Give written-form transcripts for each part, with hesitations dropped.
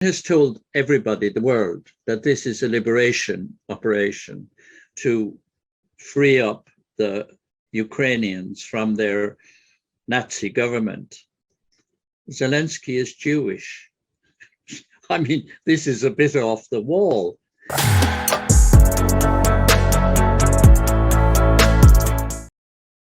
has told everybody, the world, that this is a liberation operation to free up the Ukrainians from their Nazi government. Zelensky is Jewish. I mean, this is a bit off the wall.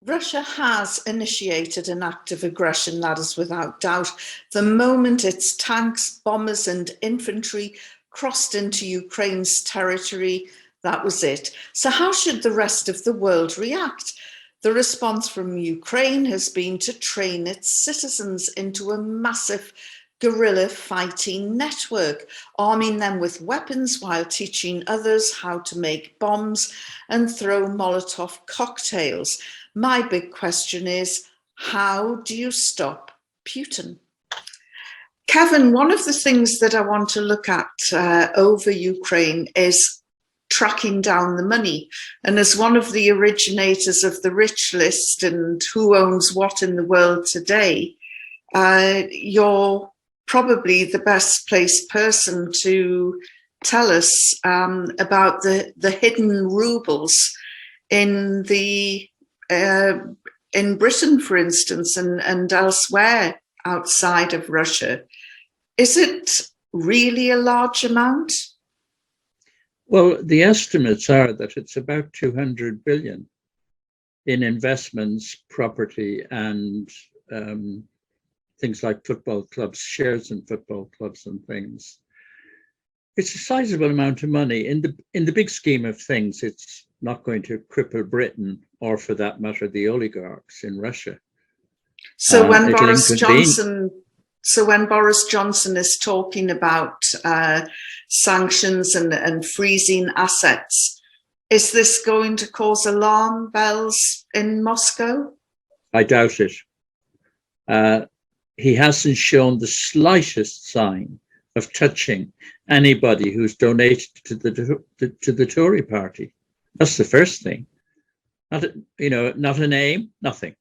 Russia has initiated an act of aggression, that is without doubt. The moment its tanks, bombers and infantry crossed into Ukraine's territory, that was it. So how should the rest of the world react? The response from Ukraine has been to train its citizens into a massive guerrilla fighting network, arming them with weapons while teaching others how to make bombs and throw Molotov cocktails. My big question is, how do you stop Putin? Kevin, one of the things that I want to look at over Ukraine is tracking down the money. And as one of the originators of the rich list and who owns what in the world today, you're probably the best placed person to tell us about the hidden rubles in the in Britain, for instance, and elsewhere outside of Russia. Is it really a large amount? Well, the estimates are that it's about 200 billion in investments, property, and things like football clubs, shares in football clubs and things. It's a sizable amount of money. In the big scheme of things, it's not going to cripple Britain or, for that matter, the oligarchs in Russia. So when Boris Johnson is talking about sanctions and freezing assets, is this going to cause alarm bells in Moscow? I doubt it. He hasn't shown the slightest sign of touching anybody who's donated to the Tory party. That's the first thing. Not a name, nothing.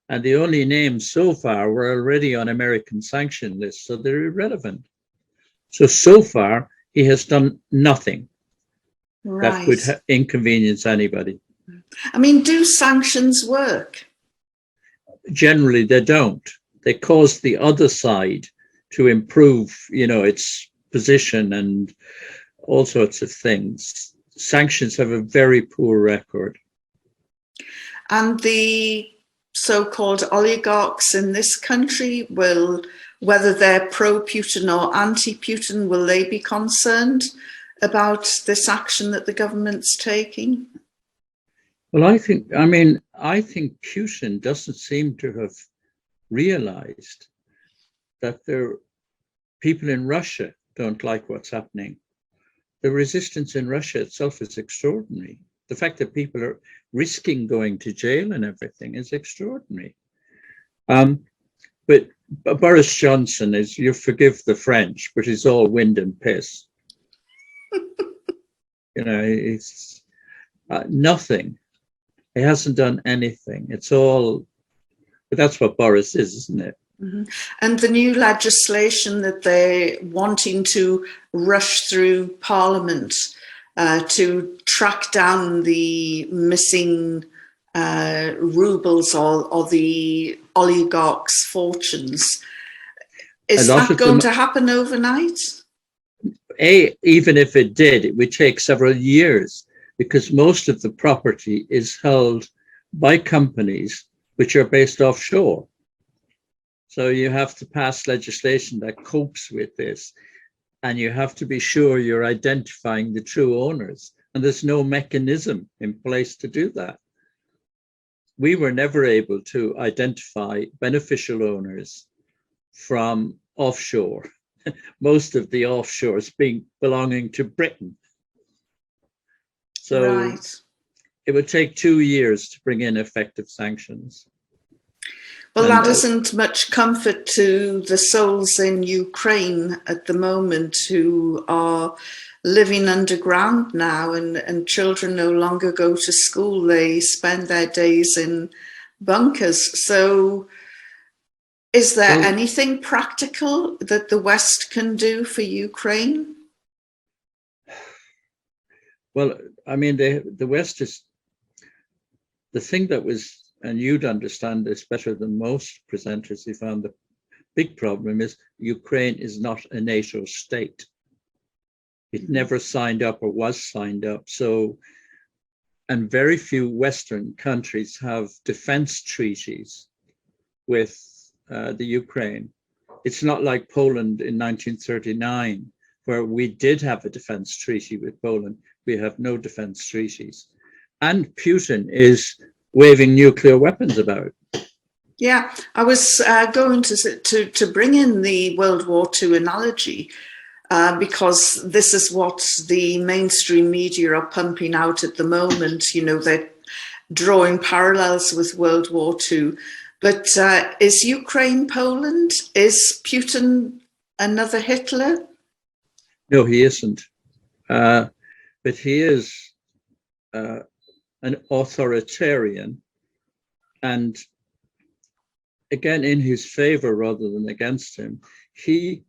And the only names so far were already on American sanction lists, so they're irrelevant. So far, he has done nothing that would inconvenience anybody. I mean, do sanctions work? Generally, they don't. They cause the other side to improve, its position and all sorts of things. Sanctions have a very poor record. And the so-called oligarchs in this country will, whether they're pro-Putin or anti-Putin, will they be concerned about this action that the government's taking? Well, I think Putin doesn't seem to have realized that people in Russia don't like what's happening. The resistance in Russia itself is extraordinary. The fact that people are risking going to jail and everything is extraordinary. But Boris Johnson is, you forgive the French, but he's all wind and piss. It's nothing. He hasn't done anything. It's all, but that's what Boris is, isn't it? Mm-hmm. And the new legislation that they're wanting to rush through Parliament to track down the missing rubles or the oligarchs' fortunes. Is that going to happen overnight? Even if it did, it would take several years because most of the property is held by companies which are based offshore. So you have to pass legislation that copes with this. And you have to be sure you're identifying the true owners. And there's no mechanism in place to do that. We were never able to identify beneficial owners from offshore, most of the offshores belonging to Britain. So it would take 2 years to bring in effective sanctions. Well, that isn't much comfort to the souls in Ukraine at the moment who are living underground now, and children no longer go to school. They spend their days in bunkers. So Is there Well, anything practical that the West can do for Ukraine? well, I mean, the West is the thing that was, and you'd understand this better than most presenters who found the big problem is Ukraine is not a NATO state. It never signed up or was signed up. So, and very few Western countries have defense treaties with the Ukraine. It's not like Poland in 1939, where we did have a defense treaty with Poland. We have no defense treaties. And Putin is waving nuclear weapons about. Yeah, I was going to bring in the World War II analogy because this is what the mainstream media are pumping out at the moment. You know, they're drawing parallels with World War II. But is Ukraine Poland? Is Putin another Hitler? No, he isn't. But he is an authoritarian, and again, in his favor rather than against him, he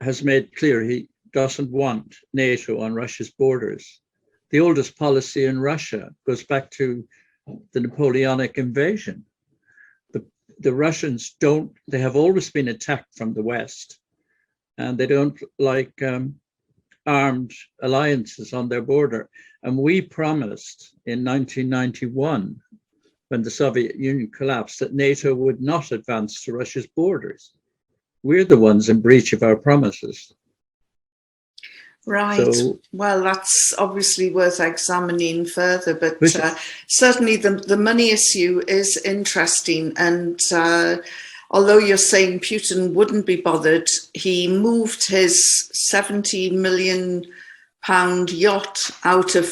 has made clear he doesn't want NATO on Russia's borders. The oldest policy in Russia goes back to the Napoleonic invasion. The Russians they have always been attacked from the West, and they don't like armed alliances on their border. And we promised in 1991, when the Soviet Union collapsed, that NATO would not advance to Russia's borders. We're the ones in breach of our promises. Right. So, well, that's obviously worth examining further, but certainly the money issue is interesting. And although you're saying Putin wouldn't be bothered, he moved his £70 million yacht out of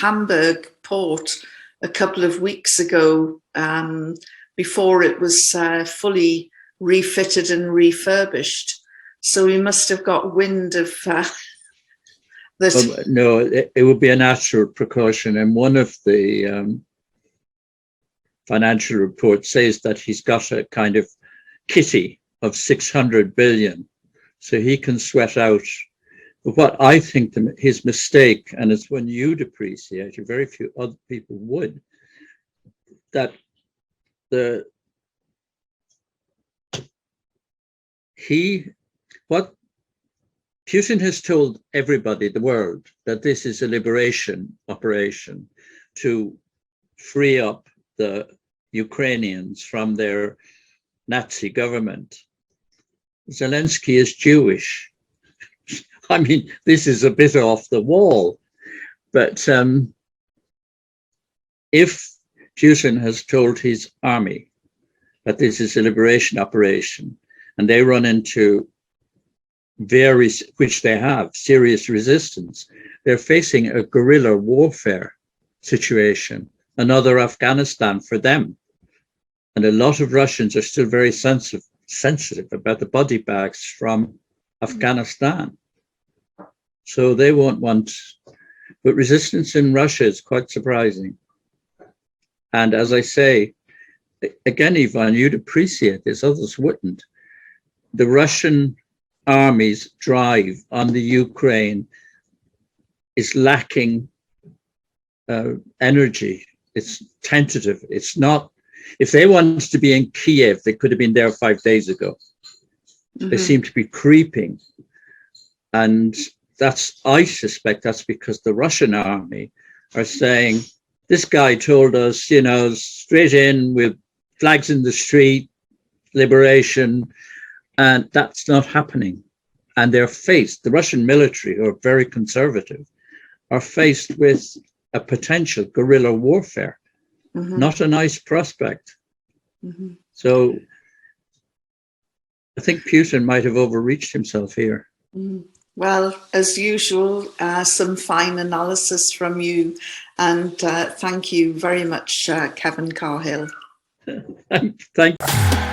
Hamburg port a couple of weeks ago before it was fully refitted and refurbished. So he must have got wind of this. Well, no, it would be a natural precaution. And one of the financial reports says that he's got a kind of kitty of 600 billion. So he can sweat out. But what I think his mistake, and it's when you depreciate, very few other people would, that what Putin has told everybody, the world, that this is a liberation operation to free up the Ukrainians from their Nazi government. Zelensky is Jewish. I mean, this is a bit off the wall, but if Putin has told his army that this is a liberation operation, and they run into which they have, serious resistance, they're facing a guerrilla warfare situation, another Afghanistan for them. And a lot of Russians are still very sensitive about the body bags from Afghanistan. So they won't want, but resistance in Russia is quite surprising. And as I say, again, Ivan, you'd appreciate this, others wouldn't. The Russian army's drive on the Ukraine is lacking energy. It's tentative. It's not, if they wanted to be in Kiev, they could have been there 5 days ago. They seem to be creeping. And I suspect that's because the Russian army are saying, this guy told us, straight in with flags in the street, liberation, and that's not happening. And they're faced, the Russian military, who are very conservative, are faced with a potential guerrilla warfare, not a nice prospect. So I think Putin might have overreached himself here. Well, as usual, some fine analysis from you. And thank you very much, Kevin Cahill. Thank you.